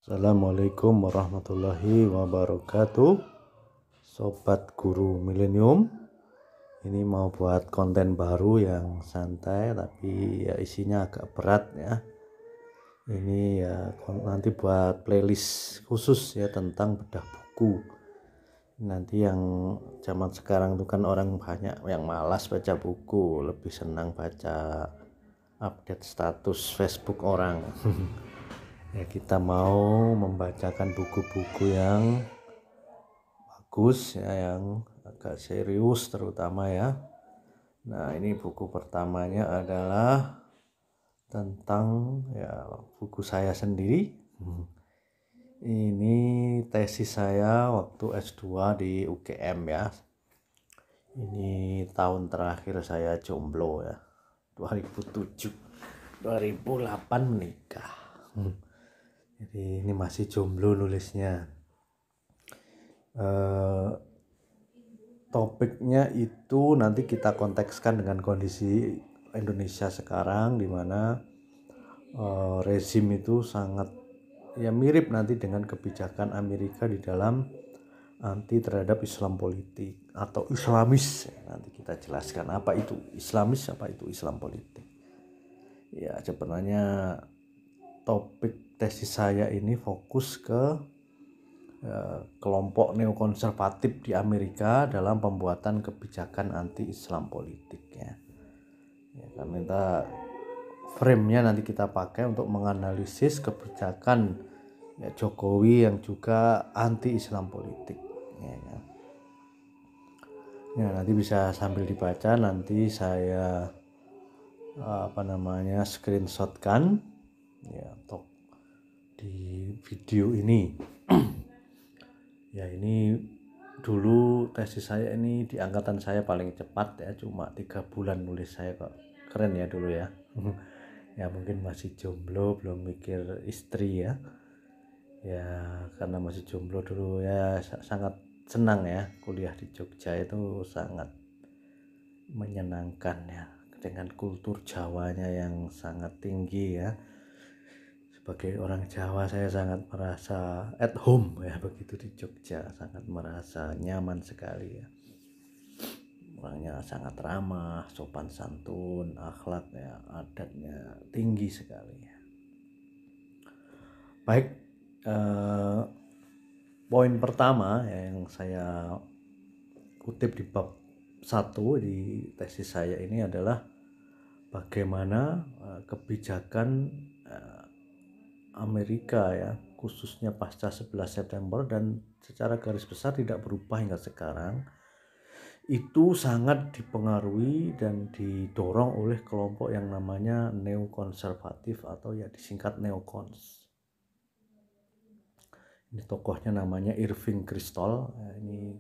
Assalamualaikum warahmatullahi wabarakatuh. Sobat Guru Milenium, ini mau buat konten baru yang santai tapi ya isinya agak berat ya. Ini ya nanti buat playlist khusus ya tentang bedah buku. Nanti yang zaman sekarang itu kan orang banyak yang malas baca buku, lebih senang baca update status Facebook orang. Ya, kita mau membacakan buku-buku yang bagus ya, yang agak serius terutama ya. Nah, ini buku pertamanya adalah tentang ya buku saya sendiri. Ini tesis saya waktu S2 di UGM ya. Ini tahun terakhir saya jomblo ya. 2007, 2008 menikah. Jadi ini masih jomblo nulisnya. Topiknya itu nanti kita kontekskan dengan kondisi Indonesia sekarang, di mana rezim itu sangat ya mirip nanti dengan kebijakan Amerika di dalam anti terhadap Islam politik atau Islamis. Nanti kita jelaskan apa itu Islamis, apa itu Islam politik. Ya, sebenarnya topik tesis saya ini fokus ke kelompok neokonservatif di Amerika dalam pembuatan kebijakan anti-Islam politik ya. Kan minta frame-nya nanti kita pakai untuk menganalisis kebijakan ya, Jokowi yang juga anti-Islam politik ya, kan. Ya, nanti bisa sambil dibaca, nanti saya screenshotkan ya untuk di video ini. Ya, ini dulu tesis saya ini di angkatan saya paling cepat ya, cuma 3 bulan nulis saya, kok keren ya dulu ya. Ya mungkin masih jomblo, belum mikir istri ya. Ya karena masih jomblo dulu ya, sangat senang ya kuliah di Jogja, itu sangat menyenangkan ya, dengan kultur Jawanya yang sangat tinggi ya. Sebagai orang Jawa saya sangat merasa at home ya begitu di Jogja, sangat merasa nyaman sekali ya. Orangnya sangat ramah, sopan santun, akhlaknya, adatnya tinggi sekali ya. Baik, poin pertama yang saya kutip di bab 1 di tesis saya ini adalah bagaimana kebijakan Amerika ya, khususnya pasca 11 September dan secara garis besar tidak berubah hingga sekarang, itu sangat dipengaruhi dan didorong oleh kelompok yang namanya neokonservatif atau ya disingkat neokons. Ini tokohnya namanya Irving Kristol. Ini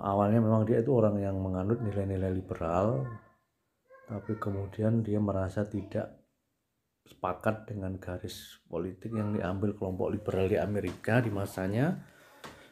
awalnya memang dia itu orang yang menganut nilai-nilai liberal, tapi kemudian dia merasa tidak sepakat dengan garis politik yang diambil kelompok liberal di Amerika di masanya,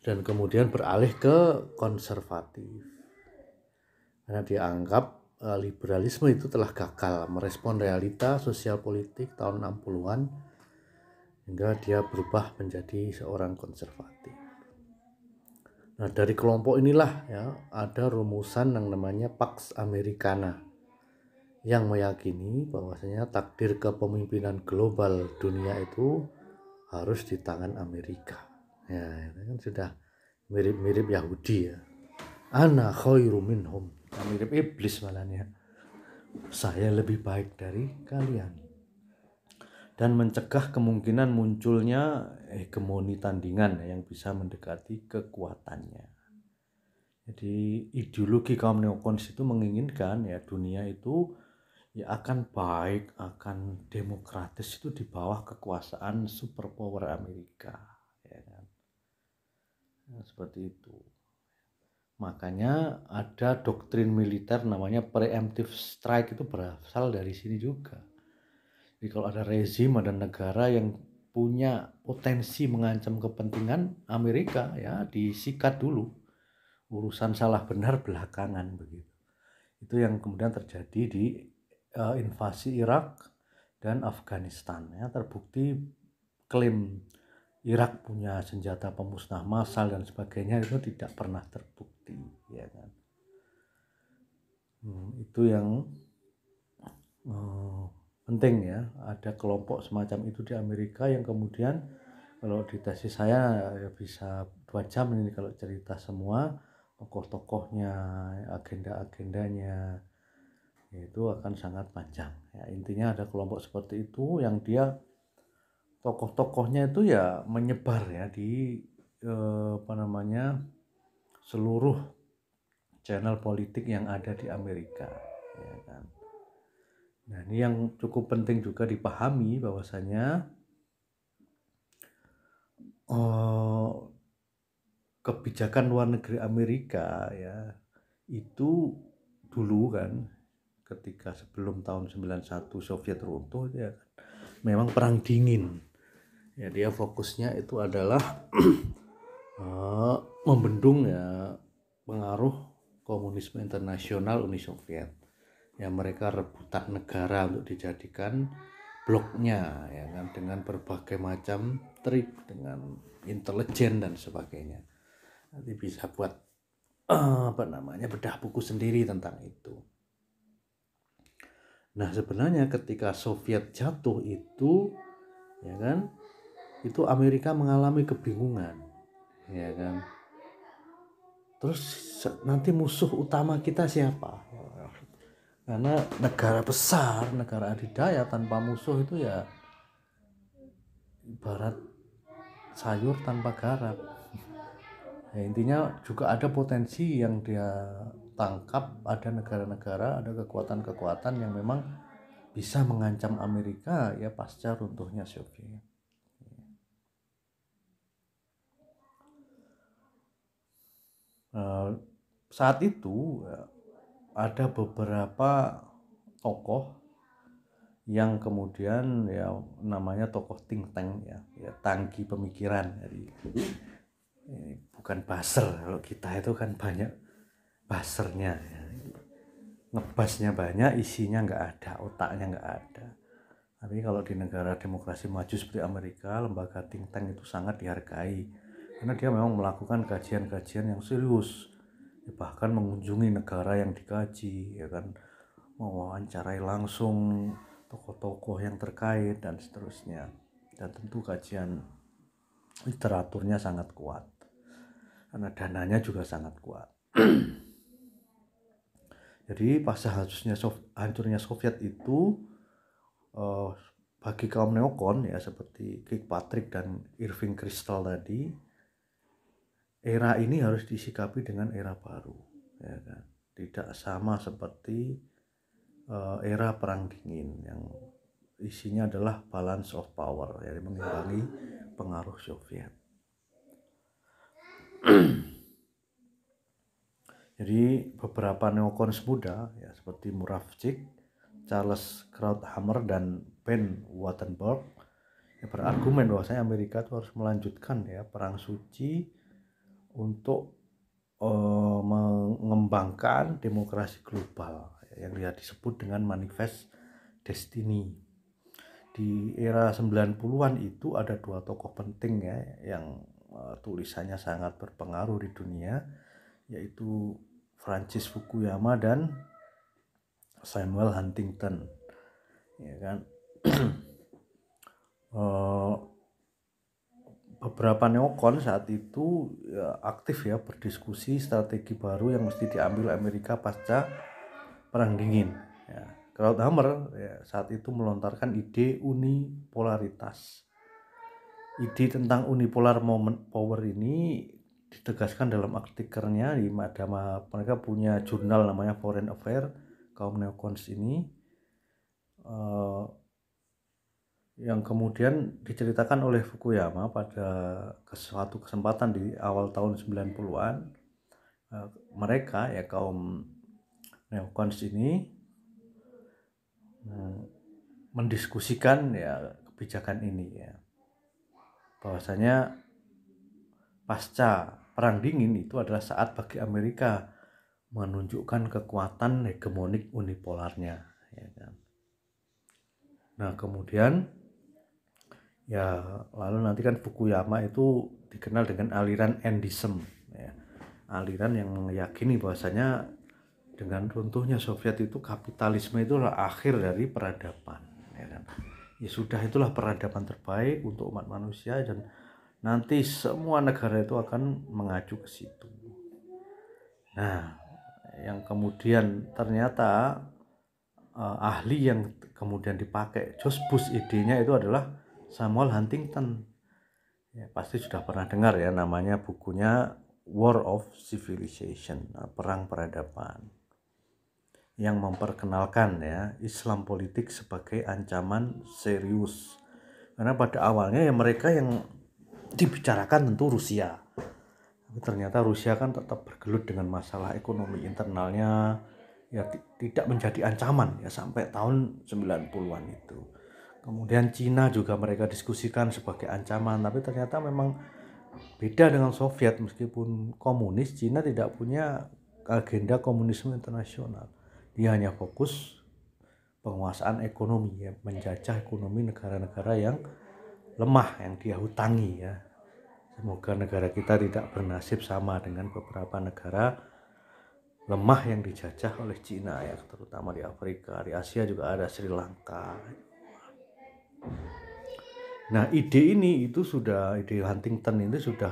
dan kemudian beralih ke konservatif karena dia anggap liberalisme itu telah gagal merespon realita sosial politik tahun 60-an, hingga dia berubah menjadi seorang konservatif. Nah, dari kelompok inilah ya ada rumusan yang namanya Pax Americana yang meyakini bahwasanya takdir kepemimpinan global dunia itu harus di tangan Amerika. Ya, itu kan sudah mirip-mirip Yahudi ya. Ana khairu minhum, mirip iblis malahnya. Saya lebih baik dari kalian. Dan mencegah kemungkinan munculnya hegemoni tandingan yang bisa mendekati kekuatannya. Jadi ideologi kaum neokons itu menginginkan ya dunia itu ya akan baik, akan demokratis itu di bawah kekuasaan superpower Amerika, ya kan? Nah, seperti itu. Makanya ada doktrin militer namanya preemptive strike, itu berasal dari sini juga. Jadi kalau ada rezim, ada negara yang punya potensi mengancam kepentingan Amerika, ya disikat dulu. Urusan salah benar belakangan begitu. Itu yang kemudian terjadi di invasi Irak dan Afghanistan ya, terbukti klaim Irak punya senjata pemusnah massal dan sebagainya itu tidak pernah terbukti, ya kan. Itu yang penting ya, ada kelompok semacam itu di Amerika yang kemudian kalau di tesis saya ya bisa 2 jam ini kalau cerita semua tokoh-tokohnya, agenda-agendanya, itu akan sangat panjang ya. Intinya ada kelompok seperti itu yang dia tokoh-tokohnya itu ya menyebar ya di seluruh channel politik yang ada di Amerika, ya kan. Nah, ini yang cukup penting juga dipahami bahwasanya kebijakan luar negeri Amerika ya itu dulu kan ketika sebelum tahun 91 Soviet runtuh ya kan, memang perang dingin ya, dia fokusnya itu adalah membendung ya pengaruh komunisme internasional Uni Soviet ya. Mereka rebutan negara untuk dijadikan bloknya ya kan, dengan berbagai macam trik, dengan intelijen dan sebagainya. Nanti bisa buat bedah buku sendiri tentang itu. Nah, sebenarnya ketika Soviet jatuh itu ya kan, itu Amerika mengalami kebingungan ya kan. Terus nanti musuh utama kita siapa? Karena negara besar, negara adidaya tanpa musuh itu ya ibarat sayur tanpa garam. Ya, intinya juga ada potensi yang dia tangkap, ada negara-negara, ada kekuatan-kekuatan yang memang bisa mengancam Amerika ya pasca runtuhnya Soviet. Saat itu ada beberapa tokoh yang kemudian ya namanya tokoh think tank ya tangki pemikiran. Jadi ini bukan buzzer, kalau kita itu kan banyak buzzernya ya. Ngebasnya banyak, isinya nggak ada, otaknya nggak ada. Tapi kalau di negara demokrasi maju seperti Amerika, lembaga think tank itu sangat dihargai karena dia memang melakukan kajian-kajian yang serius ya, bahkan mengunjungi negara yang dikaji ya kan, mewawancarai langsung tokoh-tokoh yang terkait dan seterusnya. Dan tentu kajian literaturnya sangat kuat karena dananya juga sangat kuat. Jadi pasca hancurnya Soviet itu bagi kaum neokon ya seperti Kirkpatrick dan Irving Kristol tadi, era ini harus disikapi dengan era baru ya kan. Tidak sama seperti era perang dingin yang isinya adalah balance of power, yaitu mengimbangi pengaruh Soviet. Jadi beberapa neokons muda ya seperti Muravchik, Charles Krauthammer dan Ben Wattenberg ya, berargumen bahwasanya Amerika itu harus melanjutkan ya perang suci untuk mengembangkan demokrasi global yang disebut dengan Manifest Destiny. Di era 90-an itu ada 2 tokoh penting ya yang tulisannya sangat berpengaruh di dunia, yaitu Francis Fukuyama dan Samuel Huntington ya kan. Beberapa neokon saat itu ya, aktif ya berdiskusi strategi baru yang mesti diambil Amerika pasca perang dingin ya. Krauthammer ya, saat itu melontarkan ide unipolaritas. Ide tentang unipolar moment power ini ditegaskan dalam artikelnya di Madama. Mereka punya jurnal namanya Foreign Affairs, kaum neokons ini, yang kemudian diceritakan oleh Fukuyama pada suatu kesempatan di awal tahun 90-an. Mereka ya kaum neokons ini mendiskusikan ya kebijakan ini ya, bahwasanya pasca perang dingin itu adalah saat bagi Amerika menunjukkan kekuatan hegemonik unipolarnya ya kan. Nah, kemudian Ya, lalu nanti kan Fukuyama itu dikenal dengan aliran Endism, ya. Aliran yang meyakini bahwasanya dengan runtuhnya Soviet itu kapitalisme itulah akhir dari peradaban, ya kan. Ya sudah, itulah peradaban terbaik untuk umat manusia dan nanti semua negara itu akan mengacu ke situ. Nah, yang kemudian ternyata ahli yang kemudian dipakai George Bush idenya itu adalah Samuel Huntington. Ya, pasti sudah pernah dengar ya namanya, bukunya War of Civilization, Perang Peradaban, yang memperkenalkan ya Islam politik sebagai ancaman serius. Karena pada awalnya ya mereka yang dibicarakan tentu Rusia. Tapi ternyata Rusia kan tetap bergelut dengan masalah ekonomi internalnya, ya tidak menjadi ancaman ya sampai tahun 90-an itu. Kemudian Cina juga mereka diskusikan sebagai ancaman, tapi ternyata memang beda dengan Soviet. Meskipun komunis, Cina tidak punya agenda komunisme internasional. Dia hanya fokus penguasaan ekonomi, ya, menjajah ekonomi negara-negara yang lemah, yang dia hutangi ya. Semoga negara kita tidak bernasib sama dengan beberapa negara lemah yang dijajah oleh Cina ya, terutama di Afrika, di Asia juga ada Sri Lanka. Nah, ide Huntington itu sudah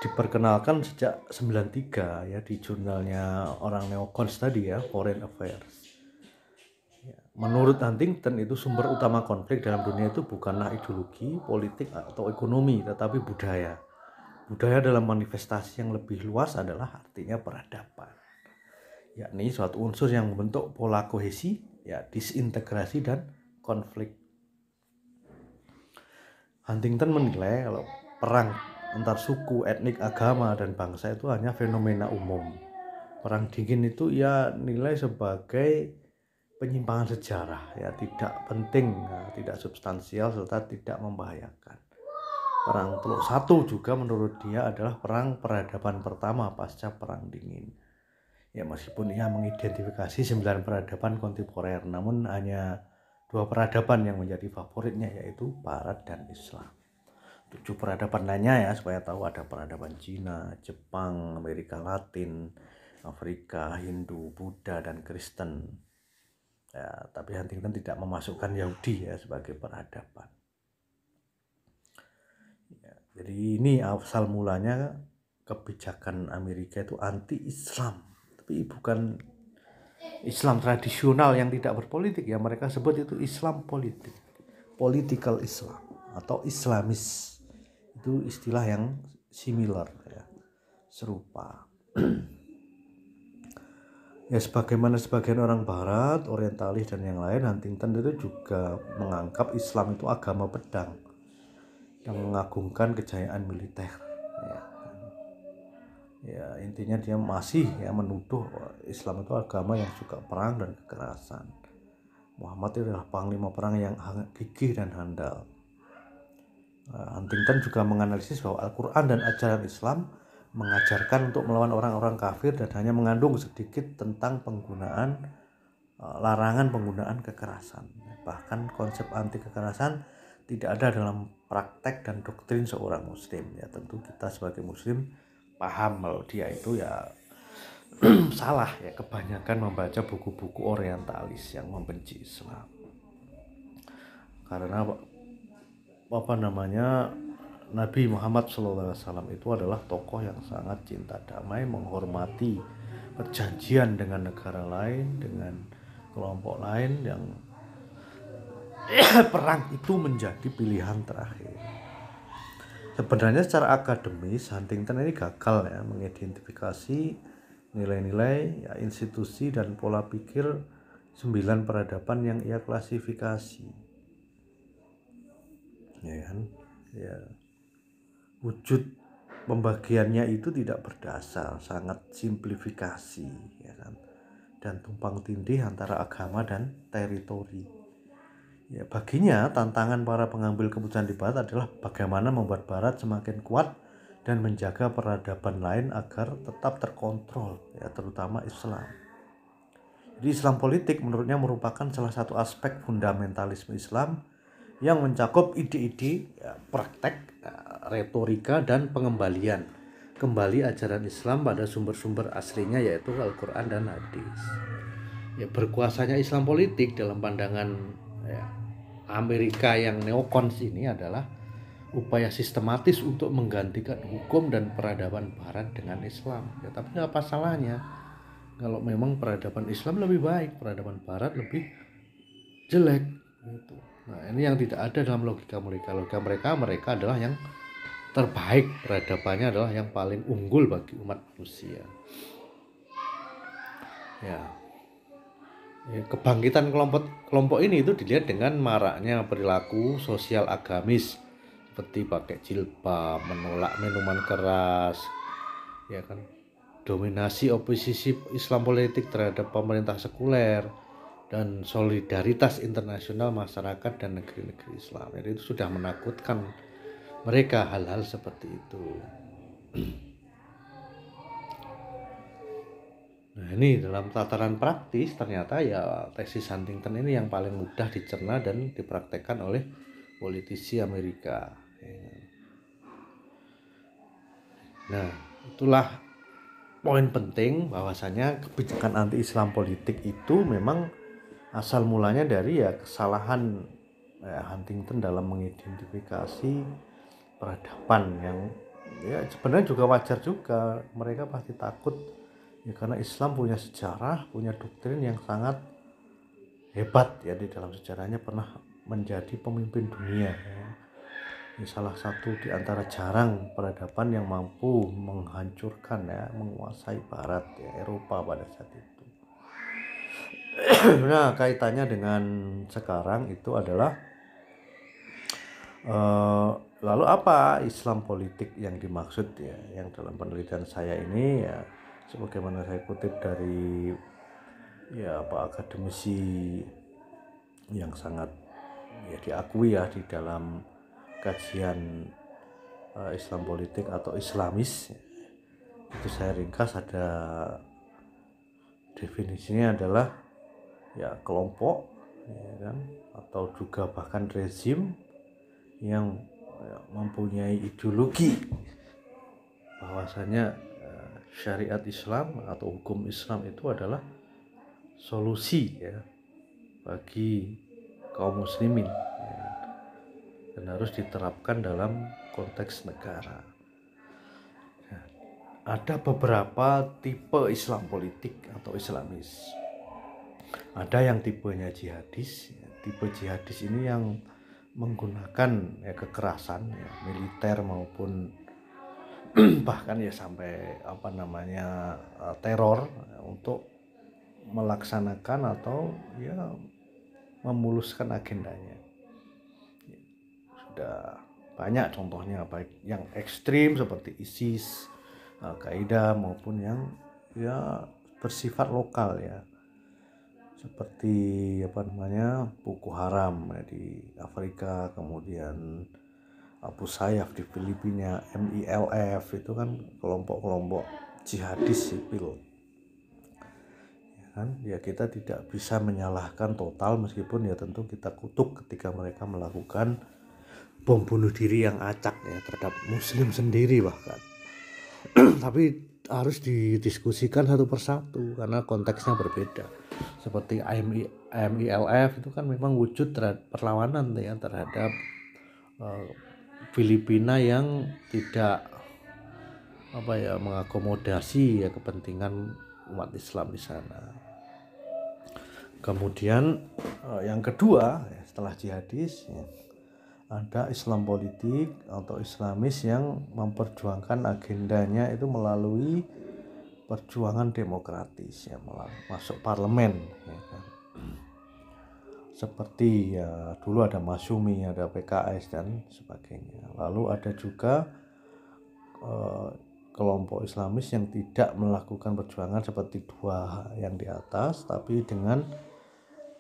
diperkenalkan sejak 93 ya di jurnalnya orang neokons tadi ya, Foreign Affairs. Ya, menurut Huntington itu sumber utama konflik dalam dunia itu bukanlah ideologi, politik atau ekonomi, tetapi budaya. Budaya dalam manifestasi yang lebih luas adalah artinya peradaban, yakni suatu unsur yang membentuk pola kohesi, ya, disintegrasi dan konflik. Huntington menilai kalau perang antar suku, etnik, agama, dan bangsa itu hanya fenomena umum. Perang dingin itu ia nilai sebagai penyimpangan sejarah, ya, tidak penting, ya, tidak substansial, serta tidak membahayakan. Perang Teluk Satu juga menurut dia adalah perang peradaban pertama pasca Perang Dingin. Ya, meskipun ia mengidentifikasi 9 peradaban kontemporer, namun hanya 2 peradaban yang menjadi favoritnya, yaitu Barat dan Islam. 7 peradaban lainnya ya, supaya tahu, ada peradaban Cina, Jepang, Amerika Latin, Afrika, Hindu, Buddha, dan Kristen. Ya, tapi Huntington tidak memasukkan Yahudi ya sebagai peradaban. Ya, jadi ini asal mulanya kebijakan Amerika itu anti-Islam, tapi bukan Islam tradisional yang tidak berpolitik ya, mereka sebut itu Islam politik, political Islam atau Islamis. Itu istilah yang similar ya, serupa. Ya, sebagaimana sebagian orang barat, orientalis dan yang lain, Huntington itu juga menganggap Islam itu agama pedang yang mengagungkan kejayaan militer ya. Ya, intinya dia masih ya menuduh Islam itu agama yang suka perang dan kekerasan. Muhammad itu adalah panglima perang yang gigih dan handal. Huntington juga menganalisis bahwa Al-Quran dan ajaran Islam mengajarkan untuk melawan orang-orang kafir dan hanya mengandung sedikit tentang larangan penggunaan kekerasan. Bahkan konsep anti kekerasan tidak ada dalam praktek dan doktrin seorang muslim. Ya, tentu kita sebagai muslim paham kalau dia itu ya salah ya, kebanyakan membaca buku-buku orientalis yang membenci Islam. Karena Nabi Muhammad SAW itu adalah tokoh yang sangat cinta damai, menghormati perjanjian dengan negara lain, dengan kelompok lain, yang perang itu menjadi pilihan terakhir. Sebenarnya secara akademis Huntington ini gagal ya mengidentifikasi nilai-nilai ya, institusi dan pola pikir 9 peradaban yang ia klasifikasi. Ya kan? Ya. Wujud pembagiannya itu tidak berdasar, sangat simplifikasi ya kan, dan tumpang tindih antara agama dan teritori. Ya, baginya tantangan para pengambil keputusan di Barat adalah bagaimana membuat Barat semakin kuat dan menjaga peradaban lain agar tetap terkontrol ya, terutama Islam. Jadi Islam politik menurutnya merupakan salah satu aspek fundamentalisme Islam yang mencakup ide-ide, praktek, retorika, dan pengembalian kembali ajaran Islam pada sumber-sumber aslinya yaitu Al-Quran dan hadis. Ya, berkuasanya Islam politik dalam pandangan Amerika yang neokons ini adalah upaya sistematis untuk menggantikan hukum dan peradaban Barat dengan Islam. Ya, tapi apa salahnya kalau memang peradaban Islam lebih baik, peradaban Barat lebih jelek gitu. Nah, ini yang tidak ada dalam logika mereka. Logika mereka adalah yang terbaik, peradabannya adalah yang paling unggul bagi umat manusia. Ya, kebangkitan kelompok ini itu dilihat dengan maraknya perilaku sosial agamis seperti pakai jilbab, menolak minuman keras, ya kan, dominasi oposisi Islam politik terhadap pemerintah sekuler, dan solidaritas internasional masyarakat dan negeri-negeri Islam. Jadi itu sudah menakutkan mereka hal-hal seperti itu. Nah, ini dalam tataran praktis ternyata ya tesis Huntington ini yang paling mudah dicerna dan dipraktekkan oleh politisi Amerika. Nah, itulah poin penting bahwasanya kebijakan anti-Islam politik itu memang asal mulanya dari ya kesalahan Huntington dalam mengidentifikasi peradaban yang ya sebenarnya juga wajar juga, mereka pasti takut ya karena Islam punya sejarah, punya doktrin yang sangat hebat ya, di dalam sejarahnya pernah menjadi pemimpin dunia ya. Ini salah satu di antara jarang peradaban yang mampu menghancurkan ya, menguasai Barat ya, Eropa pada saat itu. Nah, kaitannya dengan sekarang itu adalah lalu apa Islam politik yang dimaksud ya, yang dalam penelitian saya ini ya sebagaimana saya kutip dari ya akademisi yang sangat ya diakui ya di dalam kajian Islam politik atau Islamis, itu saya ringkas ada definisinya adalah ya kelompok ya kan, atau juga bahkan rezim yang mempunyai ideologi bahwasanya syariat Islam atau hukum Islam itu adalah solusi ya bagi kaum muslimin ya, dan harus diterapkan dalam konteks negara. Nah, ada beberapa tipe Islam politik atau Islamis. Ada yang tipenya jihadis. Tipe jihadis ini yang menggunakan ya kekerasan ya, militer maupun bahkan ya sampai teror ya, untuk melaksanakan atau ya memuluskan agendanya. Sudah banyak contohnya, baik yang ekstrim seperti ISIS, Al-Qaeda maupun yang ya bersifat lokal ya, seperti Boko Haram ya, di Afrika, kemudian Abu Sayyaf di Filipina, MILF itu kan kelompok-kelompok jihadis sipil. Ya kan? Ya kita tidak bisa menyalahkan total, meskipun ya tentu kita kutuk ketika mereka melakukan bom bunuh diri yang acak ya terhadap muslim sendiri bahkan. Tapi harus didiskusikan satu persatu karena konteksnya berbeda. Seperti MILF itu kan memang wujud perlawanan ya terhadap Filipina yang tidak mengakomodasi ya kepentingan umat Islam di sana. Kemudian yang kedua ya, setelah jihadis ya, ada Islam politik atau Islamis yang memperjuangkan agendanya itu melalui perjuangan demokratis ya, masuk parlemen ya kan. Seperti ya dulu ada Masyumi, ada PKS dan sebagainya. Lalu ada juga kelompok Islamis yang tidak melakukan perjuangan seperti dua yang di atas, tapi dengan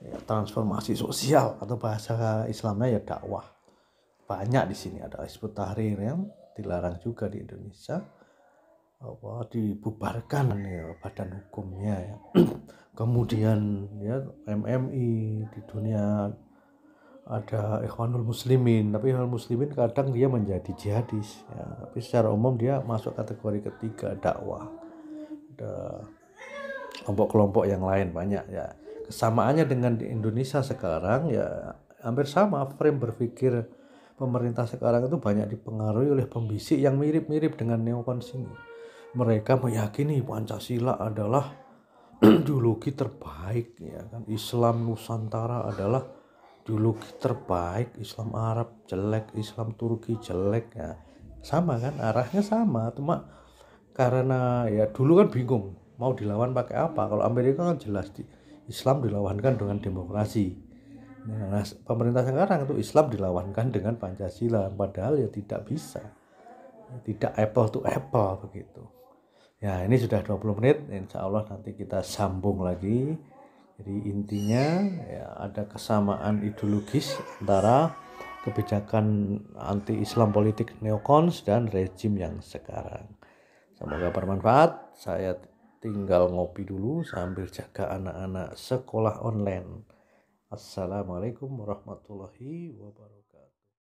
ya, transformasi sosial atau bahasa Islamnya ya dakwah. Banyak di sini, ada Hizbut Tahrir yang dilarang juga di Indonesia, dibubarkan ya badan hukumnya ya. Kemudian ya MMI di dunia ada Ikhwanul Muslimin, tapi Ikhwanul Muslimin kadang dia menjadi jihadis ya, tapi secara umum dia masuk kategori ketiga dakwah. Ada kelompok-kelompok yang lain banyak ya. Kesamaannya dengan di Indonesia sekarang ya hampir sama. Frame berpikir pemerintah sekarang itu banyak dipengaruhi oleh pembisik yang mirip-mirip dengan neokons ini. Mereka meyakini Pancasila adalah ideologi terbaik ya kan, Islam Nusantara adalah ideologi terbaik, Islam Arab jelek, Islam Turki jelek ya. Sama kan, arahnya sama, cuma karena ya dulu kan bingung mau dilawan pakai apa. Kalau Amerika kan jelas Islam dilawankan dengan demokrasi. Nah, pemerintah sekarang itu Islam dilawankan dengan Pancasila, padahal ya tidak bisa, tidak apple to apple begitu. Ya ini sudah 20 menit, insya Allah nanti kita sambung lagi. Jadi intinya ya ada kesamaan ideologis antara kebijakan anti-Islam politik neokons dan rezim yang sekarang. Semoga bermanfaat. Saya tinggal ngopi dulu sambil jaga anak-anak sekolah online. Assalamualaikum warahmatullahi wabarakatuh.